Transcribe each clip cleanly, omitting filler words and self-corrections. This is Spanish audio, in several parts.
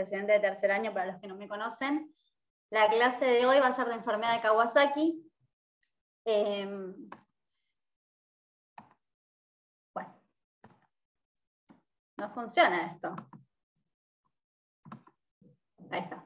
estudiantes de tercer año, para los que no me conocen. La clase de hoy va a ser de enfermedad de Kawasaki. Bueno, no funciona esto. Ahí está.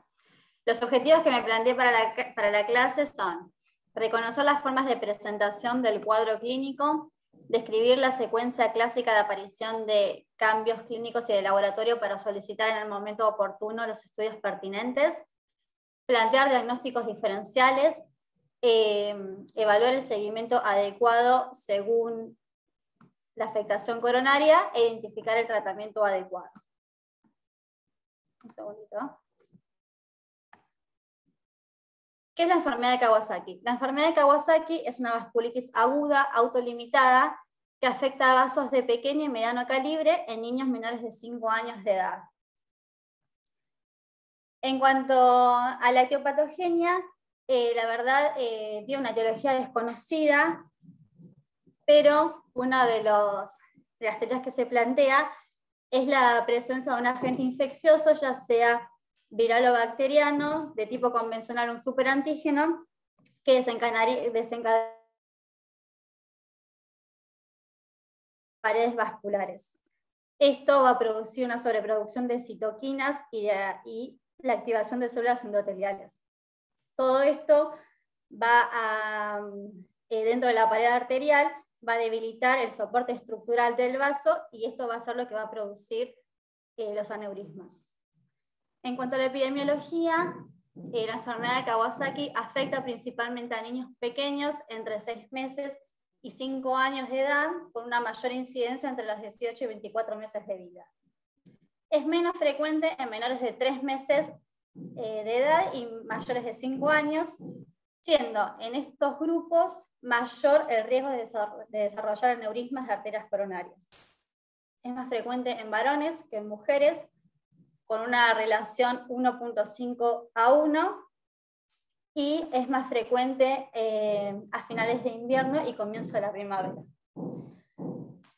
Los objetivos que me planteé para la clase son reconocer las formas de presentación del cuadro clínico, describir la secuencia clásica de aparición de cambios clínicos y de laboratorio para solicitar en el momento oportuno los estudios pertinentes, plantear diagnósticos diferenciales, evaluar el seguimiento adecuado según la afectación coronaria e identificar el tratamiento adecuado. Un segundito. ¿Qué es la enfermedad de Kawasaki? La enfermedad de Kawasaki es una vasculitis aguda, autolimitada, que afecta a vasos de pequeño y mediano calibre en niños menores de 5 años de edad. En cuanto a la etiopatogenia, la verdad tiene una etiología desconocida, pero una de las teorías que se plantea es la presencia de un agente infeccioso, ya sea viral o bacteriano, de tipo convencional o un superantígeno, que desencadena paredes vasculares. Esto va a producir una sobreproducción de citoquinas y la activación de células endoteliales. Todo esto va a, dentro de la pared arterial, va a debilitar el soporte estructural del vaso y esto va a ser lo que va a producir los aneurismas. En cuanto a la epidemiología, la enfermedad de Kawasaki afecta principalmente a niños pequeños entre 6 meses y 5 años de edad, con una mayor incidencia entre los 18 y 24 meses de vida. Es menos frecuente en menores de 3 meses de edad y mayores de 5 años, siendo en estos grupos mayor el riesgo de desarrollar aneurismas de arterias coronarias. Es más frecuente en varones que en mujeres, con una relación 1.5 a 1, y es más frecuente a finales de invierno y comienzo de la primavera.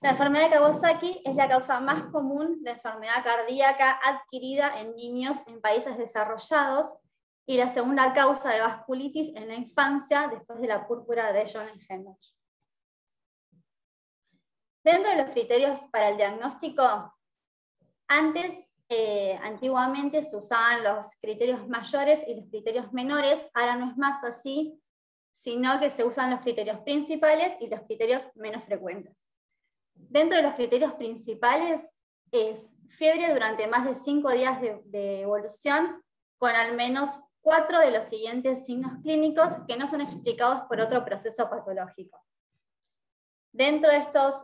La enfermedad de Kawasaki es la causa más común de enfermedad cardíaca adquirida en niños en países desarrollados y la segunda causa de vasculitis en la infancia después de la púrpura de John Henoch. Dentro de los criterios para el diagnóstico, antiguamente se usaban los criterios mayores y los criterios menores, ahora no es más así, sino que se usan los criterios principales y los criterios menos frecuentes. Dentro de los criterios principales es fiebre durante más de 5 días de evolución, con al menos 4 de los siguientes signos clínicos que no son explicados por otro proceso patológico. Dentro de estos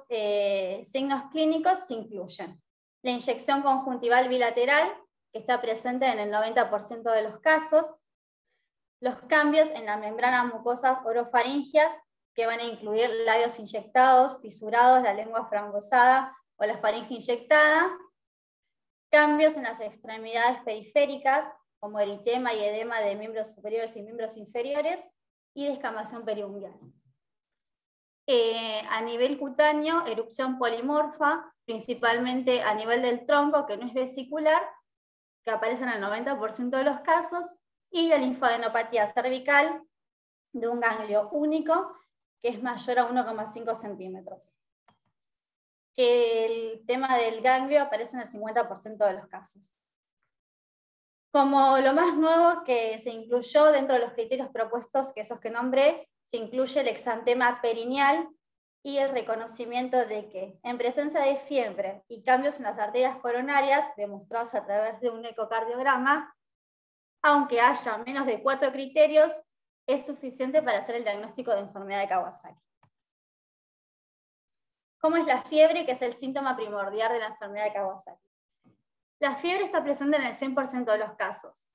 signos clínicos se incluyen la inyección conjuntival bilateral, que está presente en el 90% de los casos, los cambios en la membrana mucosas orofaringeas, que van a incluir labios inyectados, fisurados, la lengua frangosada o la faringe inyectada, cambios en las extremidades periféricas, como eritema y edema de miembros superiores y miembros inferiores, y descamación periungual. A nivel cutáneo, erupción polimorfa, principalmente a nivel del tronco, que no es vesicular, que aparece en el 90% de los casos, y la linfadenopatía cervical de un ganglio único, que es mayor a 1,5 centímetros. Que el tema del ganglio aparece en el 50% de los casos. Como lo más nuevo que se incluyó dentro de los criterios propuestos, que esos que nombré, se incluye el exantema perineal y el reconocimiento de que, en presencia de fiebre y cambios en las arterias coronarias, demostrados a través de un ecocardiograma, aunque haya menos de 4 criterios, es suficiente para hacer el diagnóstico de enfermedad de Kawasaki. ¿Cómo es la fiebre, que es el síntoma primordial de la enfermedad de Kawasaki? La fiebre está presente en el 100% de los casos.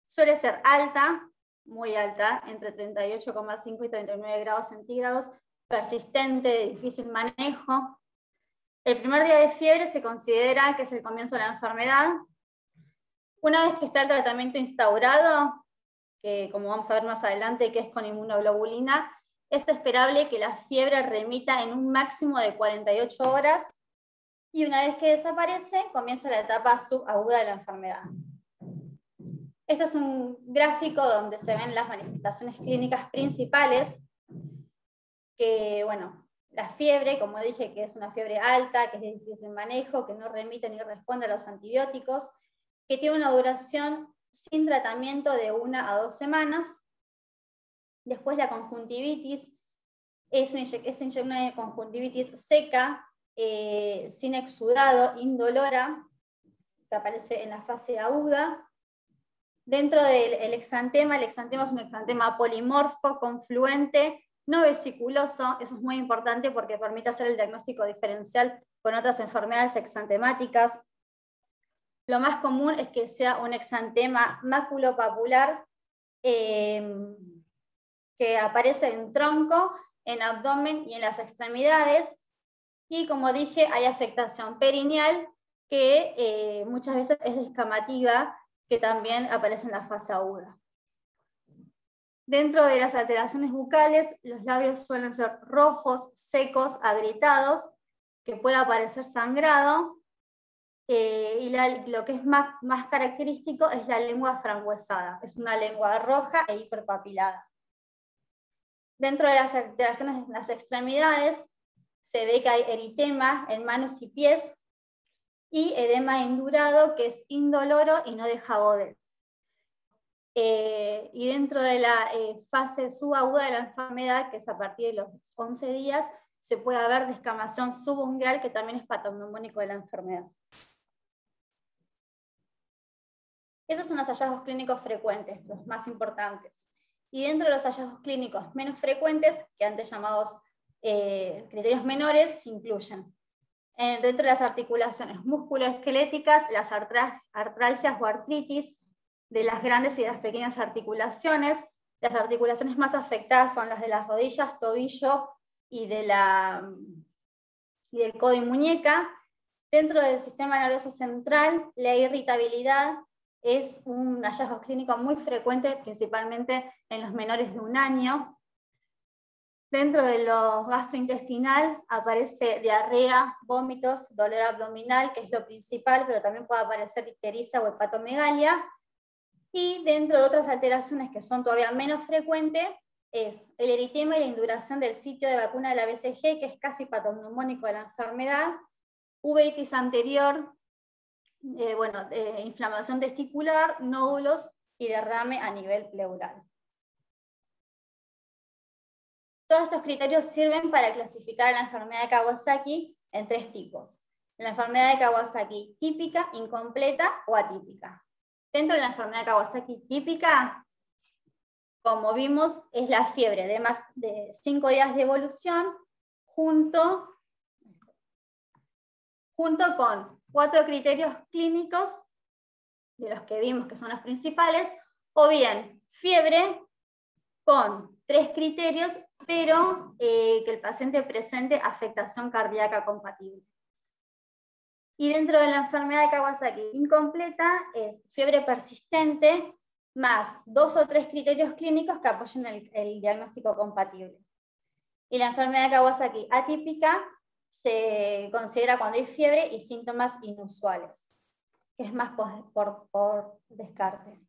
Suele ser alta, muy alta, entre 38,5 y 39 grados centígrados, persistente, de difícil manejo. El primer día de fiebre se considera que es el comienzo de la enfermedad. Una vez que está el tratamiento instaurado, que como vamos a ver más adelante, que es con inmunoglobulina, es esperable que la fiebre remita en un máximo de 48 horas, y una vez que desaparece, comienza la etapa subaguda de la enfermedad. Este es un gráfico donde se ven las manifestaciones clínicas principales, que, bueno, la fiebre, como dije, que es una fiebre alta, que es de difícil manejo, que no remite ni responde a los antibióticos, que tiene una duración sin tratamiento de 1 a 2 semanas. Después la conjuntivitis, es una conjuntivitis seca, sin exudado, indolora, que aparece en la fase aguda. Dentro del exantema, el exantema es un exantema polimorfo, confluente, no vesiculoso. Eso es muy importante porque permite hacer el diagnóstico diferencial con otras enfermedades exantemáticas. Lo más común es que sea un exantema maculopapular, que aparece en tronco, en abdomen y en las extremidades. Y como dije, hay afectación perineal, que muchas veces es descamativa, que también aparece en la fase aguda. Dentro de las alteraciones bucales, los labios suelen ser rojos, secos, agrietados, que puede aparecer sangrado, y lo que es más característico es la lengua frangüesada. Es una lengua roja e hiperpapilada. Dentro de las alteraciones en las extremidades, se ve que hay eritema en manos y pies, y edema indurado, que es indoloro y no deja goder. Y dentro de la fase subaguda de la enfermedad, que es a partir de los 11 días, se puede ver descamación subungual, que también es patognomónico de la enfermedad. Esos son los hallazgos clínicos frecuentes, los más importantes. Y dentro de los hallazgos clínicos menos frecuentes, que antes llamados criterios menores, se incluyen dentro de las articulaciones musculoesqueléticas, las artralgias o artritis de las grandes y de las pequeñas articulaciones. Las articulaciones más afectadas son las de las rodillas, tobillo y del codo y muñeca. Dentro del sistema nervioso central, la irritabilidad es un hallazgo clínico muy frecuente, principalmente en los menores de 1 año. Dentro de lo gastrointestinal aparece diarrea, vómitos, dolor abdominal, que es lo principal, pero también puede aparecer ictericia o hepatomegalia. Y dentro de otras alteraciones que son todavía menos frecuentes, es el eritema y la induración del sitio de vacuna de la BCG, que es casi patognomónico de la enfermedad, uveitis anterior, inflamación testicular, nódulos y derrame a nivel pleural. Todos estos criterios sirven para clasificar la enfermedad de Kawasaki en 3 tipos. La enfermedad de Kawasaki típica, incompleta o atípica. Dentro de la enfermedad de Kawasaki típica, como vimos, es la fiebre de más de 5 días de evolución, junto con 4 criterios clínicos, de los que vimos que son los principales, o bien fiebre con 3 criterios, pero que el paciente presente afectación cardíaca compatible. Y dentro de la enfermedad de Kawasaki incompleta es fiebre persistente más 2 o 3 criterios clínicos que apoyen el diagnóstico compatible. Y la enfermedad de Kawasaki atípica se considera cuando hay fiebre y síntomas inusuales, que es más por descarte.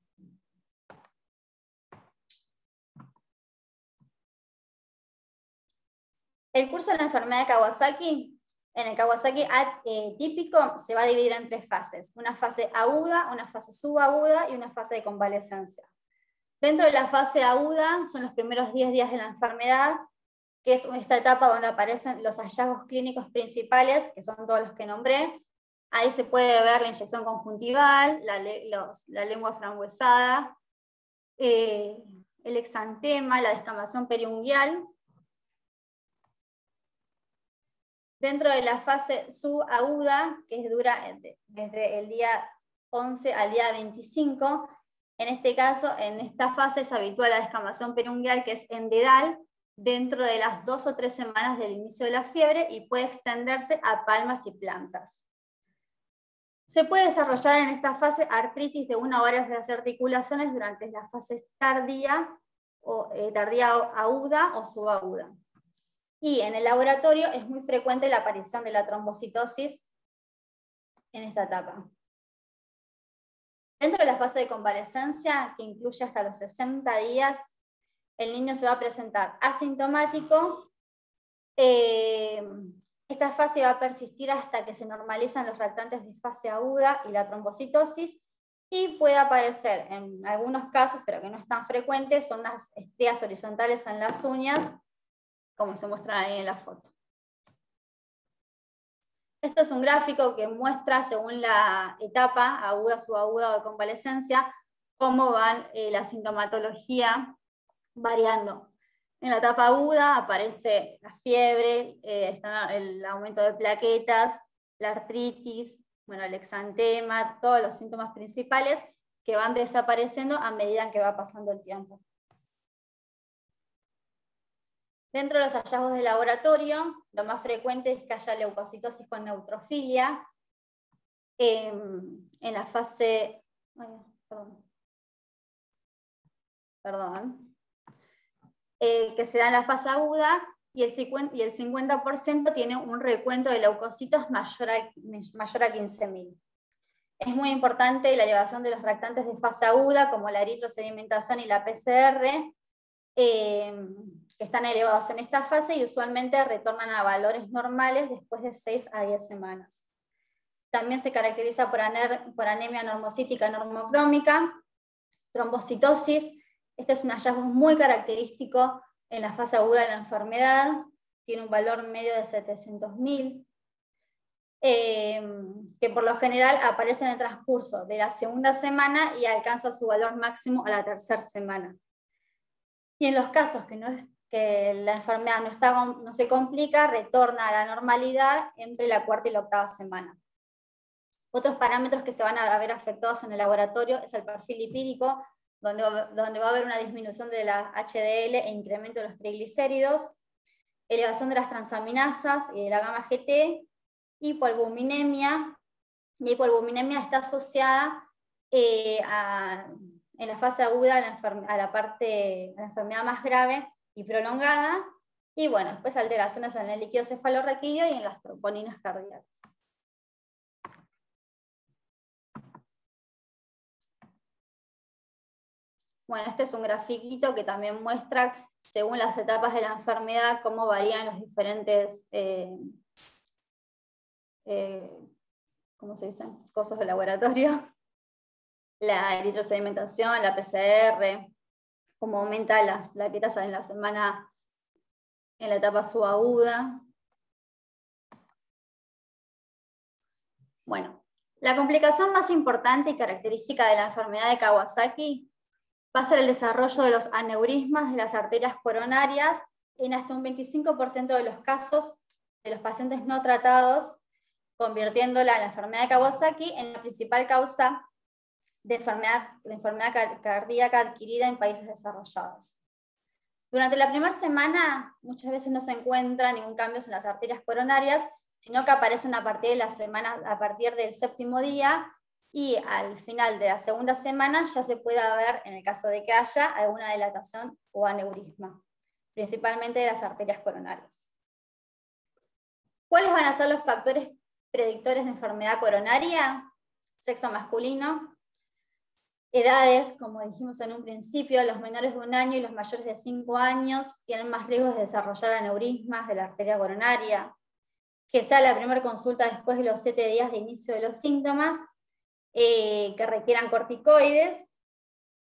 El curso de la enfermedad de Kawasaki, en el Kawasaki típico, se va a dividir en 3 fases. Una fase aguda, una fase subaguda y una fase de convalecencia. Dentro de la fase aguda son los primeros 10 días de la enfermedad, que es esta etapa donde aparecen los hallazgos clínicos principales, que son todos los que nombré. Ahí se puede ver la inyección conjuntival, la lengua frangüesada, el exantema, la descamación periungual. Dentro de la fase subaguda, que dura desde el día 11 al día 25, en este caso, en esta fase es habitual la descamación periungual, que es en dedal, dentro de las 2 o 3 semanas del inicio de la fiebre, y puede extenderse a palmas y plantas. Se puede desarrollar en esta fase artritis de 1 o varias de las articulaciones durante las fases tardía aguda o subaguda. Y en el laboratorio es muy frecuente la aparición de la trombocitosis en esta etapa. Dentro de la fase de convalescencia, que incluye hasta los 60 días, el niño se va a presentar asintomático. Esta fase va a persistir hasta que se normalizan los reactantes de fase aguda y la trombocitosis, y puede aparecer en algunos casos, pero que no es tan frecuente, son unas estrías horizontales en las uñas, como se muestra ahí en la foto. Esto es un gráfico que muestra, según la etapa, aguda, subaguda o de convalescencia, cómo va la sintomatología variando. En la etapa aguda aparece la fiebre, está el aumento de plaquetas, la artritis, bueno, el exantema, todos los síntomas principales que van desapareciendo a medida que va pasando el tiempo. Dentro de los hallazgos de laboratorio, lo más frecuente es que haya leucocitosis con neutrofilia. En la fase... que se da en la fase aguda, y el 50% tiene un recuento de leucocitos mayor a 15.000. Es muy importante la elevación de los reactantes de fase aguda, como la eritrosedimentación y la PCR, que están elevados en esta fase y usualmente retornan a valores normales después de 6 a 10 semanas. También se caracteriza por anemia normocítica normocrómica, trombocitosis. Este es un hallazgo muy característico en la fase aguda de la enfermedad, tiene un valor medio de 700.000, que por lo general aparece en el transcurso de la segunda semana y alcanza su valor máximo a la tercera semana. Y en los casos que la enfermedad no se complica, retorna a la normalidad entre la cuarta y la octava semana. Otros parámetros que se van a ver afectados en el laboratorio es el perfil lipídico, donde va a haber una disminución de la HDL e incremento de los triglicéridos, elevación de las transaminasas y de la gamma GT, hipoalbuminemia. La hipoalbuminemia está asociada en la fase aguda a la enfermedad más grave y prolongada, y bueno, después alteraciones en el líquido cefalorraquídeo y en las troponinas cardíacas. Bueno, este es un grafiquito que también muestra, según las etapas de la enfermedad, cómo varían los diferentes ¿cómo se dice? Cosas de laboratorio. La eritrosedimentación, la PCR, cómo aumentan las plaquetas en la semana, en la etapa subaguda. Bueno, la complicación más importante y característica de la enfermedad de Kawasaki va a ser el desarrollo de los aneurismas de las arterias coronarias en hasta un 25% de los casos de los pacientes no tratados, convirtiéndola, la enfermedad de Kawasaki, en la principal causa de enfermedad cardíaca adquirida en países desarrollados. Durante la primera semana, muchas veces no se encuentra ningún cambio en las arterias coronarias, sino que aparecen a partir de la semana, a partir del séptimo día, y al final de la segunda semana ya se puede ver, en el caso de que haya, alguna dilatación o aneurisma, principalmente de las arterias coronarias. ¿Cuáles van a ser los factores predictores de enfermedad coronaria? Sexo masculino, edades, como dijimos en un principio, los menores de 1 año y los mayores de 5 años tienen más riesgos de desarrollar aneurismas de la arteria coronaria, que sea la primera consulta después de los 7 días de inicio de los síntomas, que requieran corticoides,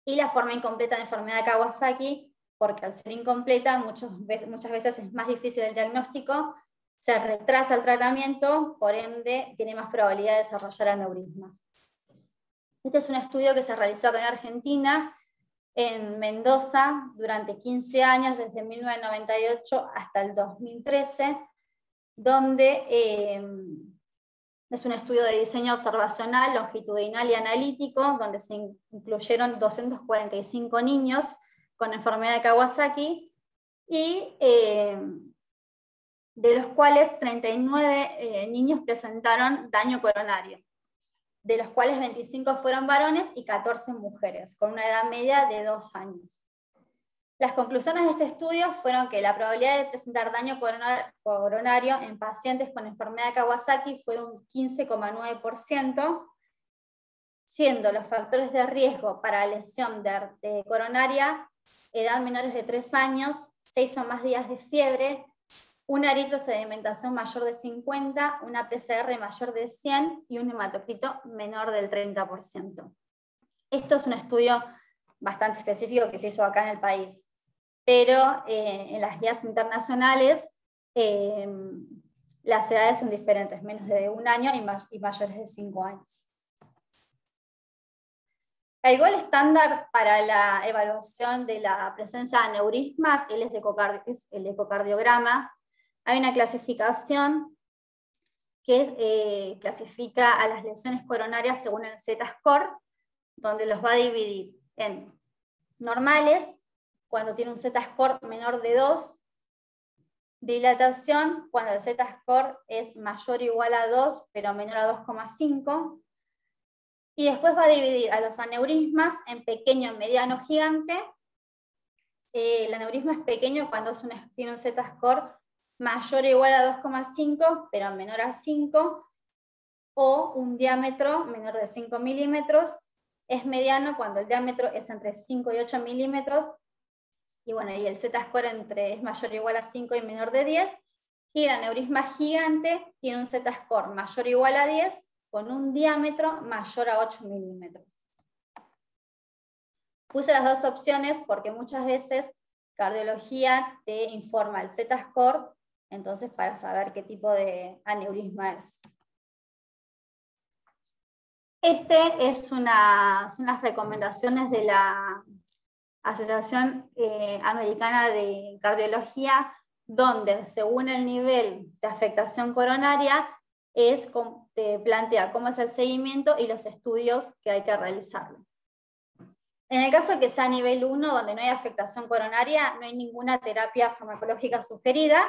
y la forma incompleta de enfermedad de Kawasaki, porque al ser incompleta muchas veces es más difícil el diagnóstico, se retrasa el tratamiento, por ende tiene más probabilidad de desarrollar aneurismas. Este es un estudio que se realizó acá en Argentina, en Mendoza, durante 15 años, desde 1998 hasta el 2013, donde es un estudio de diseño observacional, longitudinal y analítico, donde se incluyeron 245 niños con enfermedad de Kawasaki, y de los cuales 39 niños presentaron daño coronario, de los cuales 25 fueron varones y 14 mujeres, con una edad media de 2 años. Las conclusiones de este estudio fueron que la probabilidad de presentar daño coronario en pacientes con enfermedad de Kawasaki fue de un 15,9%, siendo los factores de riesgo para lesión de coronaria edad menores de 3 años, 6 o más días de fiebre, una eritrosedimentación mayor de 50, una PCR mayor de 100 y un hematocrito menor del 30%. Esto es un estudio bastante específico que se hizo acá en el país, pero en las guías internacionales las edades son diferentes, menos de 1 año y mayores de 5 años. El gol estándar para la evaluación de la presencia de aneurismas es el ecocardiograma. Hay una clasificación que clasifica a las lesiones coronarias según el Z-score, donde los va a dividir en normales, cuando tiene un Z-score menor de 2, dilatación, cuando el Z-score es mayor o igual a 2, pero menor a 2,5, y después va a dividir a los aneurismas en pequeño, mediano, gigante. El aneurisma es pequeño cuando tiene un Z-score mayor o igual a 2,5, pero menor a 5, o un diámetro menor de 5 milímetros. Es mediano cuando el diámetro es entre 5 y 8 milímetros, y bueno, y el Z-score es mayor o igual a 5 y menor de 10, y el aneurisma gigante tiene un Z-score mayor o igual a 10, con un diámetro mayor a 8 milímetros. Puse las dos opciones porque muchas veces cardiología te informa el Z-score, entonces para saber qué tipo de aneurisma es. Son las recomendaciones de la Asociación Americana de Cardiología, donde según el nivel de afectación coronaria te plantea cómo es el seguimiento y los estudios que hay que realizar. En el caso de que sea nivel 1, donde no hay afectación coronaria, no hay ninguna terapia farmacológica sugerida,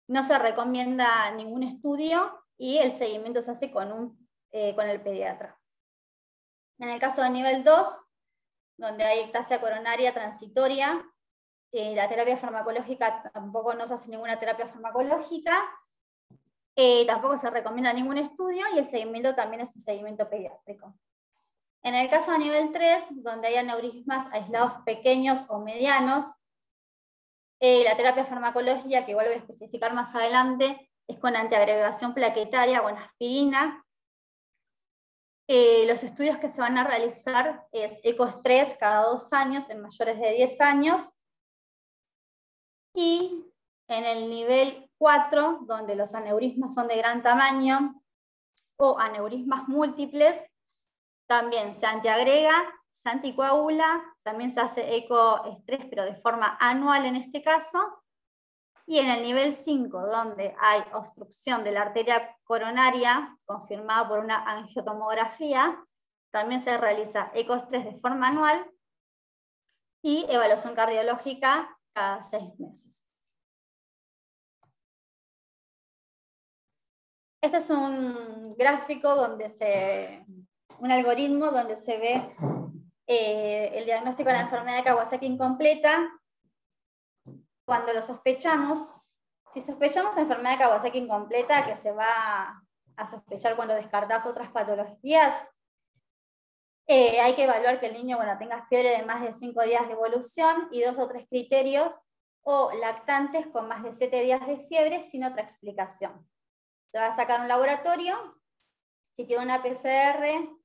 no se recomienda ningún estudio y el seguimiento se hace con el pediatra. En el caso de nivel 2, donde hay ectasia coronaria transitoria, la terapia farmacológica tampoco no se hace ninguna terapia farmacológica, tampoco se recomienda ningún estudio y el seguimiento también es un seguimiento pediátrico. En el caso de nivel 3, donde hay aneurismas aislados pequeños o medianos, la terapia farmacológica, que igual voy a especificar más adelante, es con antiagregación plaquetaria o en aspirina. Los estudios que se van a realizar es ECOS-3 cada 2 años en mayores de 10 años. Y en el nivel 4, donde los aneurismas son de gran tamaño o aneurismas múltiples, también se antiagrega, se anticoagula, también se hace ECO-estrés, pero de forma anual en este caso. Y en el nivel 5, donde hay obstrucción de la arteria coronaria, confirmada por una angiotomografía, también se realiza ECO-estrés de forma anual y evaluación cardiológica cada 6 meses. Este es un gráfico un algoritmo donde se ve el diagnóstico de la enfermedad de Kawasaki incompleta. Cuando lo sospechamos, si sospechamos enfermedad de Kawasaki incompleta, que se va a sospechar cuando descartás otras patologías, hay que evaluar que el niño tenga fiebre de más de 5 días de evolución y 2 o 3 criterios, o lactantes con más de 7 días de fiebre sin otra explicación. Se va a sacar un laboratorio, si tiene una PCR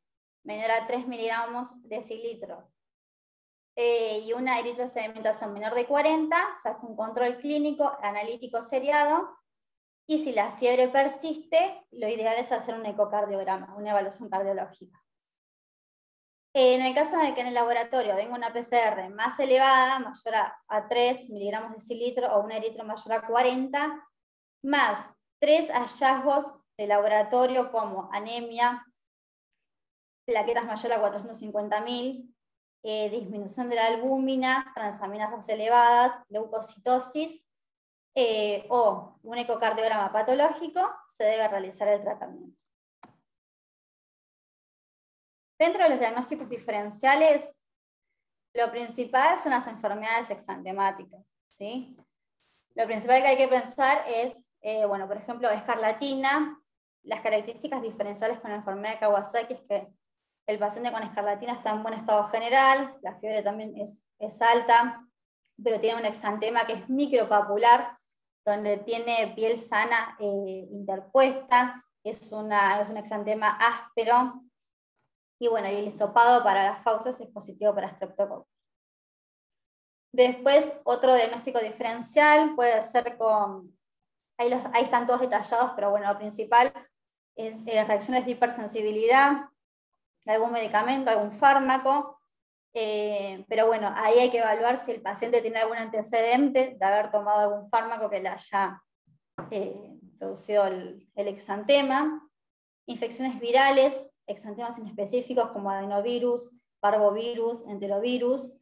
menor a 3 miligramos decilitro y una eritrosedimentación menor de 40, se hace un control clínico, analítico seriado, y si la fiebre persiste, lo ideal es hacer un ecocardiograma, una evaluación cardiológica. En el caso de que en el laboratorio venga una PCR más elevada, mayor a 3 miligramos decilitro o una eritro mayor a 40, más 3 hallazgos de laboratorio como anemia, plaquetas mayor a 450.000, disminución de la albúmina, transaminasas elevadas, leucocitosis, o un ecocardiograma patológico, se debe realizar el tratamiento. Dentro de los diagnósticos diferenciales, lo principal son las enfermedades exantemáticas, ¿sí? Lo principal que hay que pensar es, por ejemplo, escarlatina. Las características diferenciales con la enfermedad de Kawasaki es que El paciente con escarlatina está en buen estado general, la fiebre también es alta, pero tiene un exantema que es micropapular, donde tiene piel sana interpuesta, es un exantema áspero, y bueno, y el hisopado para las fauces es positivo para Streptococcus. Después, otro diagnóstico diferencial puede ser con, ahí están todos detallados, pero bueno, lo principal es reacciones de hipersensibilidad, algún medicamento, algún fármaco, pero bueno, ahí hay que evaluar si el paciente tiene algún antecedente de haber tomado algún fármaco que le haya producido el exantema. Infecciones virales, exantemas inespecíficos como adenovirus, parvovirus, enterovirus,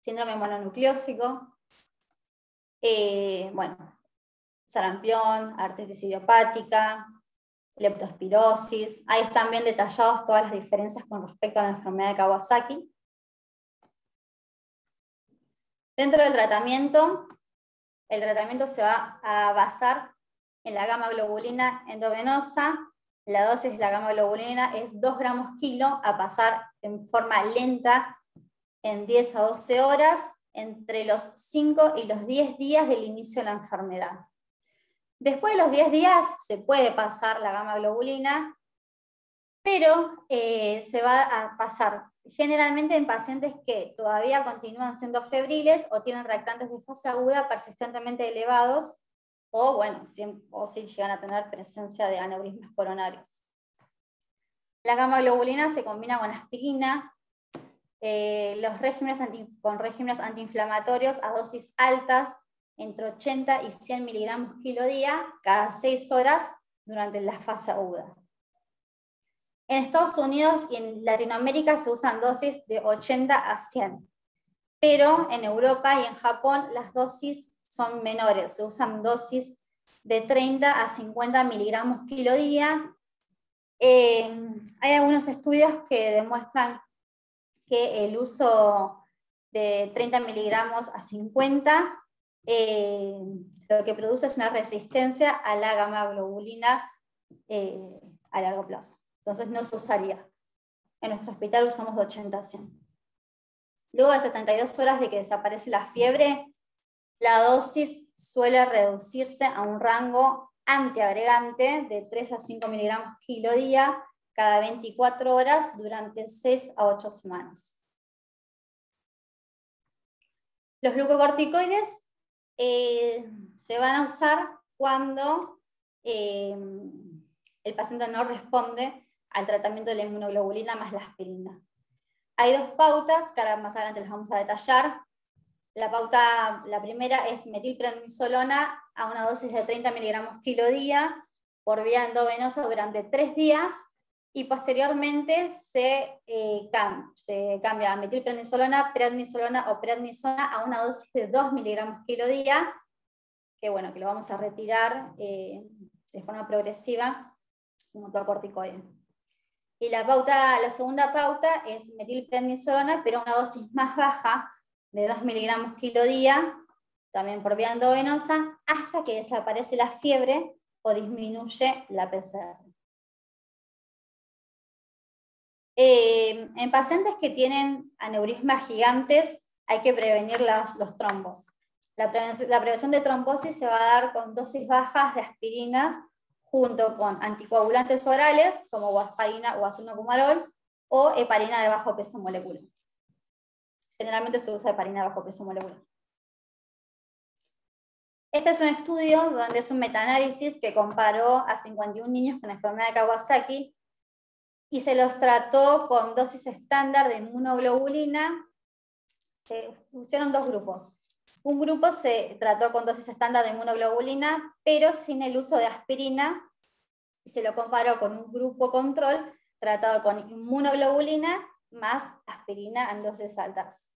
síndrome mononucleósico, bueno, sarampión, artritis idiopática, leptospirosis. Ahí están bien detallados todas las diferencias con respecto a la enfermedad de Kawasaki. Dentro del tratamiento, el tratamiento se va a basar en la gamma globulina endovenosa. La dosis de la gamma globulina es 2 gramos kilo a pasar en forma lenta en 10 a 12 horas entre los 5 y los 10 días del inicio de la enfermedad. Después de los 10 días se puede pasar la gamma globulina, pero se va a pasar generalmente en pacientes que todavía continúan siendo febriles o tienen reactantes de fase aguda persistentemente elevados, o bueno, si llegan a tener presencia de aneurismas coronarios. La gamma globulina se combina con aspirina, con regímenes antiinflamatorios a dosis altas, entre 80 y 100 miligramos kilo día, cada 6 horas durante la fase aguda. En Estados Unidos y en Latinoamérica se usan dosis de 80 a 100, pero en Europa y en Japón las dosis son menores, se usan dosis de 30 a 50 miligramos kilo día. Hay algunos estudios que demuestran que el uso de 30 miligramos a 50 lo que produce es una resistencia a la gamma globulina a largo plazo. Entonces no se usaría. En nuestro hospital usamos de 80 a 100. Luego de 72 horas de que desaparece la fiebre, la dosis suele reducirse a un rango antiagregante de 3 a 5 miligramos kilo día cada 24 horas durante 6 a 8 semanas. Los glucocorticoides se van a usar cuando el paciente no responde al tratamiento de la inmunoglobulina más la aspirina. Hay 2 pautas, que ahora más adelante las vamos a detallar. La primera es metilprednisolona a una dosis de 30 miligramos kilo día por vía endovenosa durante 3 días, y posteriormente se cambia a metilprednisolona, prednisolona o prednisona a una dosis de 2 miligramos kilo día, que bueno, que lo vamos a retirar de forma progresiva como corticoide. Y la segunda pauta es metilprednisolona, pero a una dosis más baja de 2 miligramos kilo día, también por vía endovenosa, hasta que desaparece la fiebre o disminuye la PCR. En pacientes que tienen aneurismas gigantes hay que prevenir los trombos. La prevención de trombosis se va a dar con dosis bajas de aspirina junto con anticoagulantes orales como warfarina o azenocumarol o heparina de bajo peso molecular. Generalmente se usa heparina de bajo peso molecular. Este es un estudio donde es un metaanálisis que comparó a 51 niños con enfermedad de Kawasaki y se los trató con dosis estándar de inmunoglobulina. Se pusieron 2 grupos. Un grupo se trató con dosis estándar de inmunoglobulina, pero sin el uso de aspirina, y se lo comparó con un grupo control tratado con inmunoglobulina más aspirina en dosis altas.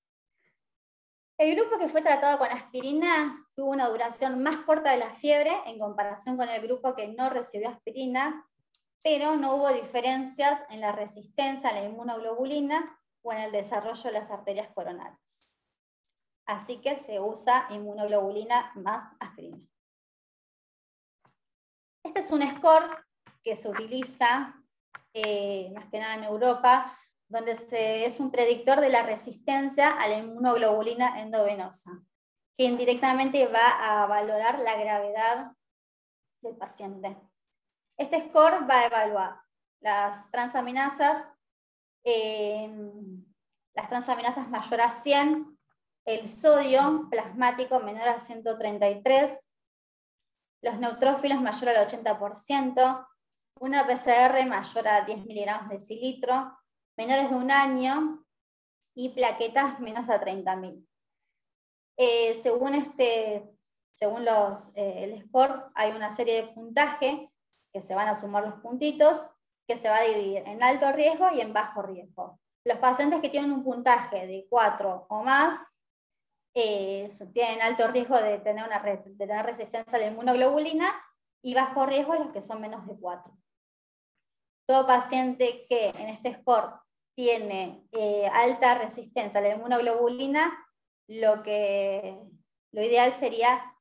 El grupo que fue tratado con aspirina tuvo una duración más corta de la fiebre en comparación con el grupo que no recibió aspirina, pero no hubo diferencias en la resistencia a la inmunoglobulina o en el desarrollo de las arterias coronarias. Así que se usa inmunoglobulina más aspirina. Este es un score que se utiliza más que nada en Europa, donde es un predictor de la resistencia a la inmunoglobulina endovenosa, que indirectamente va a valorar la gravedad del paciente. Este score va a evaluar las transaminasas mayor a 100, el sodio plasmático menor a 133, los neutrófilos mayor al 80%, una PCR mayor a 10 miligramos decilitro, menores de 1 año y plaquetas menos a 30.000. Según el score, hay una serie de puntaje que se van a sumar los puntitos, que se va a dividir en alto riesgo y en bajo riesgo. Los pacientes que tienen un puntaje de 4 o más tienen alto riesgo de tener resistencia a la inmunoglobulina, y bajo riesgo los que son menos de 4. Todo paciente que en este score tiene alta resistencia a la inmunoglobulina, lo ideal sería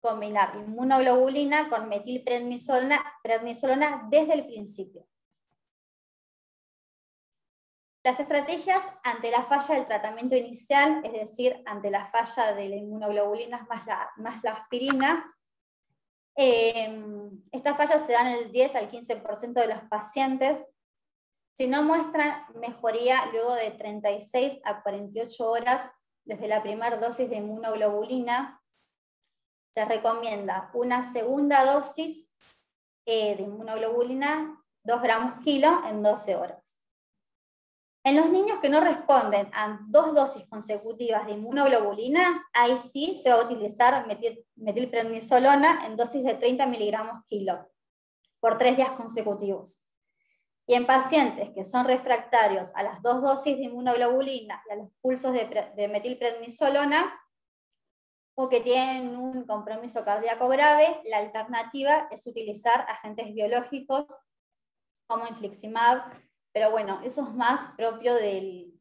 combinar inmunoglobulina con metilprednisolona desde el principio. Las estrategias ante la falla del tratamiento inicial, es decir, ante la falla de la inmunoglobulina más la aspirina, estas fallas se dan en el 10 al 15% de los pacientes. Si no muestran mejoría luego de 36 a 48 horas desde la primera dosis de inmunoglobulina, se recomienda una segunda dosis de inmunoglobulina, 2 gramos kilo en 12 horas. En los niños que no responden a 2 dosis consecutivas de inmunoglobulina, ahí sí se va a utilizar metilprednisolona en dosis de 30 miligramos kilo por 3 días consecutivos. Y en pacientes que son refractarios a las 2 dosis de inmunoglobulina y a los pulsos de metilprednisolona, o que tienen un compromiso cardíaco grave, la alternativa es utilizar agentes biológicos como infliximab, pero bueno, eso es más propio del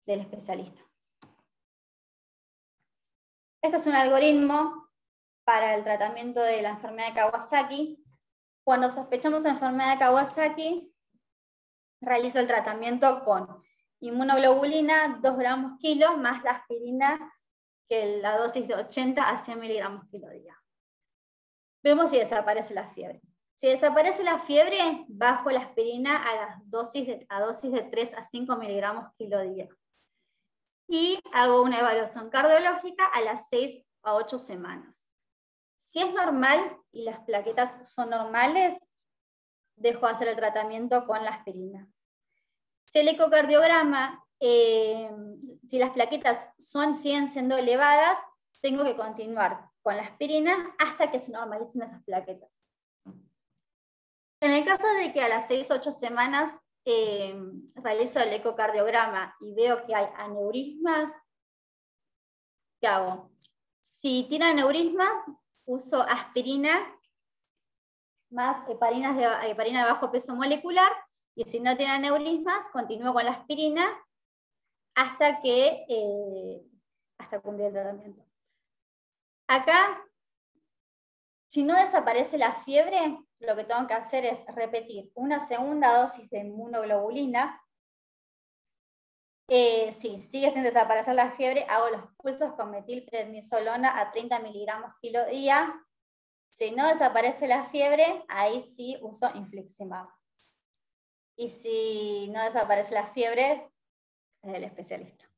especialista. Esto es un algoritmo para el tratamiento de la enfermedad de Kawasaki. Cuando sospechamos la enfermedad de Kawasaki, realizo el tratamiento con inmunoglobulina, 2 gramos kilo, más la aspirina, que la dosis de 80 a 100 miligramos kilo día. Vemos si desaparece la fiebre. Si desaparece la fiebre, bajo la aspirina a dosis de 3 a 5 miligramos kilo día. Y hago una evaluación cardiológica a las 6 a 8 semanas. Si es normal y las plaquetas son normales, dejo de hacer el tratamiento con la aspirina. Si el ecocardiograma, si las plaquetas siguen siendo elevadas, tengo que continuar con la aspirina hasta que se normalicen esas plaquetas. En el caso de que a las 6 o 8 semanas realizo el ecocardiograma y veo que hay aneurismas, ¿qué hago? Si tiene aneurismas, uso aspirina más heparina de bajo peso molecular, y si no tiene aneurismas, continúo con la aspirina hasta cumplir el tratamiento. Acá, si no desaparece la fiebre, lo que tengo que hacer es repetir una segunda dosis de inmunoglobulina. Si sigue sin desaparecer la fiebre, hago los pulsos con metilprednisolona a 30 miligramos kilo día. Si no desaparece la fiebre, ahí sí uso infliximab. Y si no desaparece la fiebre, es el especialista.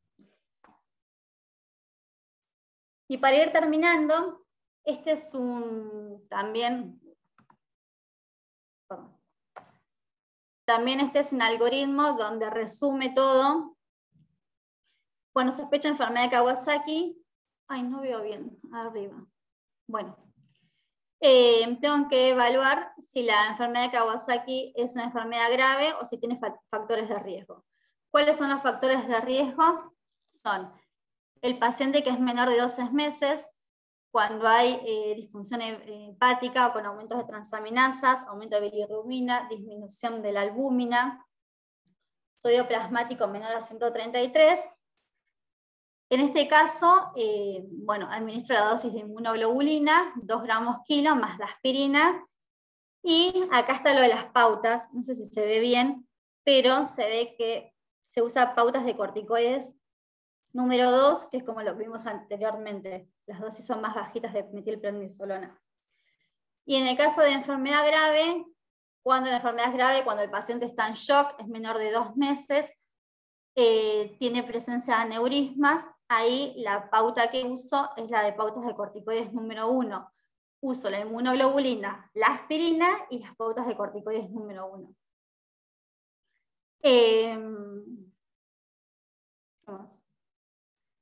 Y para ir terminando, este es también este es un algoritmo donde resume todo. Cuando sospecho enfermedad de Kawasaki, ay, no veo bien, arriba. Bueno, tengo que evaluar si la enfermedad de Kawasaki es una enfermedad grave o si tiene factores de riesgo. ¿Cuáles son los factores de riesgo? Son el paciente que es menor de 12 meses, cuando hay disfunción hepática o con aumentos de transaminasas, aumento de bilirrubina, disminución de la albúmina, sodio plasmático menor a 133. En este caso, administro la dosis de inmunoglobulina, 2 gramos kilo más la aspirina, Y acá está lo de las pautas, no sé si se ve bien, pero se ve que se usa pautas de corticoides número 2, que es como lo vimos anteriormente, las dosis son más bajitas de metilprednisolona. Y en el caso de enfermedad grave, cuando la enfermedad es grave, cuando el paciente está en shock, es menor de 2 meses, tiene presencia de aneurismas, ahí la pauta que uso es la de pautas de corticoides número 1. Uso la inmunoglobulina, la aspirina y las pautas de corticoides número 1.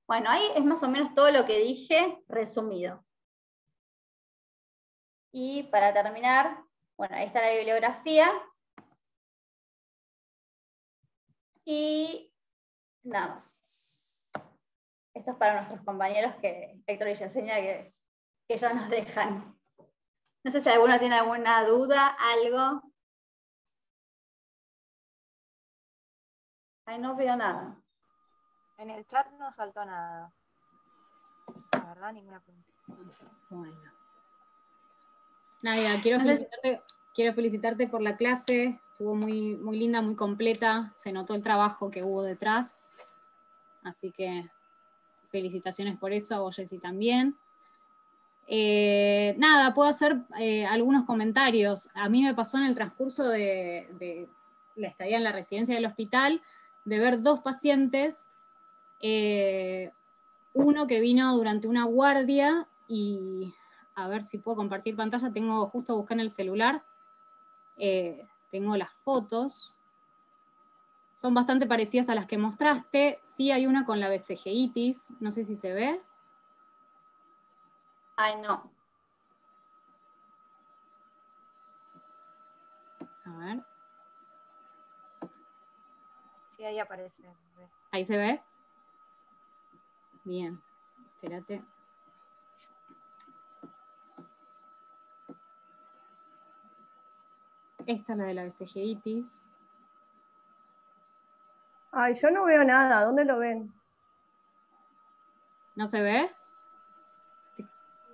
Bueno, ahí es más o menos todo lo que dije resumido. Y para terminar, bueno, ahí está la bibliografía. Y nada más. Esto es para nuestros compañeros Héctor Villaseña, que ya nos dejan. No sé si alguno tiene alguna duda, algo. Ahí no veo nada. En el chat no saltó nada. La verdad, ninguna pregunta. Bueno. Nadia, quiero felicitarte por la clase. Estuvo muy, muy linda, muy completa. Se notó el trabajo que hubo detrás. Así que felicitaciones por eso, a vos, Jessy, también. Nada, puedo hacer algunos comentarios. A mí me pasó en el transcurso de la estadía en la residencia del hospital de ver 2 pacientes, uno que vino durante una guardia y a ver si puedo compartir pantalla, justo busqué en el celular, tengo las fotos, son bastante parecidas a las que mostraste, sí hay una con la vesijitis, no sé si se ve. Ay, no. A ver. Sí, ahí aparece. ¿Ahí se ve? Bien, espérate. Esta es la de la vesijitis. Ay, yo no veo nada. ¿Dónde lo ven? ¿No se ve?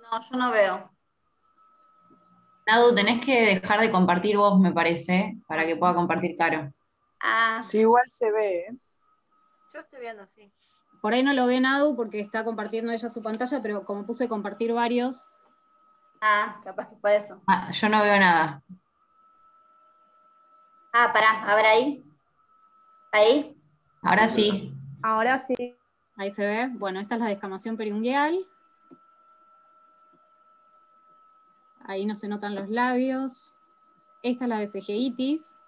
No, yo no veo. Nadu, tenés que dejar de compartir vos, me parece, para que pueda compartir Caro. Ah, Sí, igual se ve, ¿eh? Yo estoy viendo, sí. Por ahí no lo ve Nadu porque está compartiendo ella su pantalla, pero como puse compartir varios. capaz que por eso. Ah, yo no veo nada. Pará, a ver ahí. Ahí. Ahora sí. Ahora sí. Ahí se ve. Bueno, esta es la descamación periungueal. Ahí no se notan los labios. Esta es la vesijitis.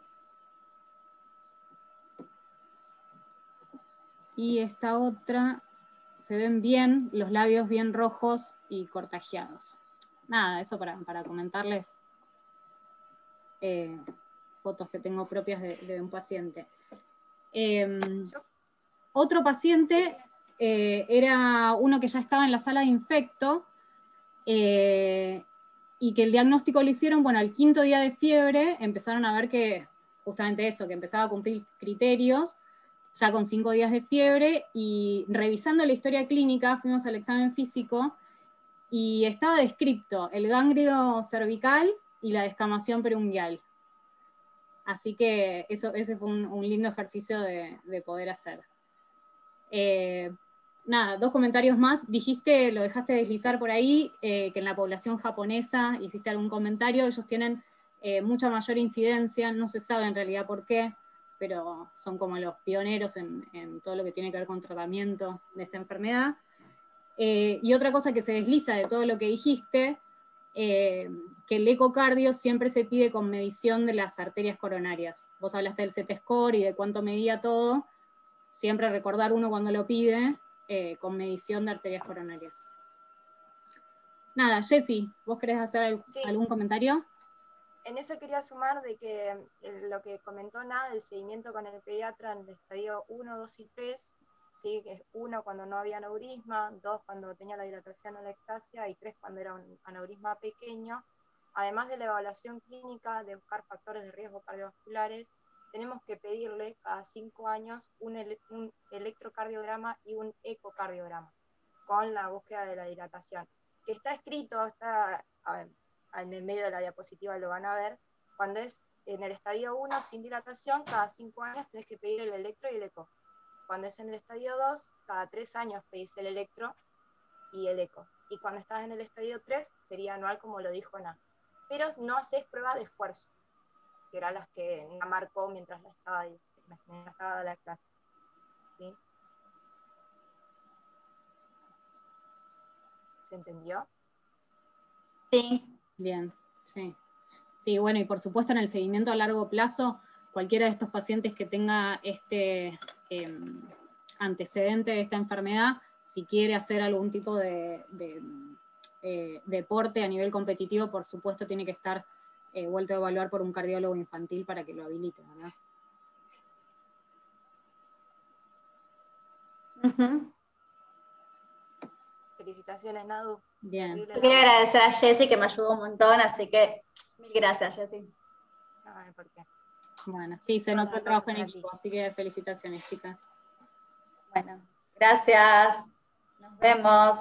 Y esta otra, se ven bien, los labios bien rojos y cortajeados. Nada, eso para comentarles fotos que tengo propias de un paciente. Otro paciente era uno que ya estaba en la sala de infecto y que el diagnóstico lo hicieron, bueno, al 5.º día de fiebre empezaron a ver que justamente eso, que empezaba a cumplir criterios, ya con 5 días de fiebre, y revisando la historia clínica fuimos al examen físico y estaba descripto el ganglio cervical y la descamación periungueal. Así que ese fue un lindo ejercicio de poder hacer. Nada, 2 comentarios más. Dijiste, lo dejaste deslizar por ahí, que en la población japonesa hiciste algún comentario, ellos tienen mucha mayor incidencia, no se sabe en realidad por qué, pero son como los pioneros en todo lo que tiene que ver con tratamiento de esta enfermedad. Y otra cosa que se desliza de todo lo que dijiste, que el ecocardio siempre se pide con medición de las arterias coronarias. Vos hablaste del CT-score y de cuánto medía todo, siempre recordar uno cuando lo pide, con medición de arterias coronarias. Nada, Jessy, ¿vos querés hacer algún comentario? En eso quería sumar de que lo que comentó Nada, el seguimiento con el pediatra en el estadio 1, 2 y 3, ¿sí? Que es 1 cuando no había aneurisma, 2 cuando tenía la dilatación o la ectasia y 3 cuando era un aneurisma pequeño. Además de la evaluación clínica de buscar factores de riesgo cardiovasculares, tenemos que pedirle cada 5 años un electrocardiograma y un ecocardiograma con la búsqueda de la dilatación, que está escrito, está en el medio de la diapositiva lo van a ver, Cuando es en el estadio 1 sin dilatación, cada 5 años tenés que pedir el electro y el eco. Cuando es en el estadio 2, cada 3 años pedís el electro y el eco. Y cuando estás en el estadio 3, sería anual, como lo dijo Na. Pero no haces pruebas de esfuerzo, que eran las que Na marcó mientras estaba dando la clase. ¿Sí? ¿Se entendió? Sí. Bien, sí. Sí, bueno, y por supuesto en el seguimiento a largo plazo, cualquiera de estos pacientes que tenga este antecedente de esta enfermedad, si quiere hacer algún tipo de deporte a nivel competitivo, por supuesto tiene que estar vuelto a evaluar por un cardiólogo infantil para que lo habilite, ¿verdad? Felicitaciones, Nadu. Bien. Terrible Yo quiero laburo. agradecer a Jessy que me ayudó un montón, así que mil gracias, Jessy. Ay, ¿por qué? Bueno, sí, se Todas notó las el trabajo gracias en para ti. equipo, así que felicitaciones, chicas. Bueno, gracias. Nos vemos.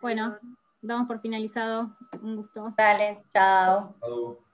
Bueno, Adiós. damos por finalizado. Un gusto. Dale, chao. Chau.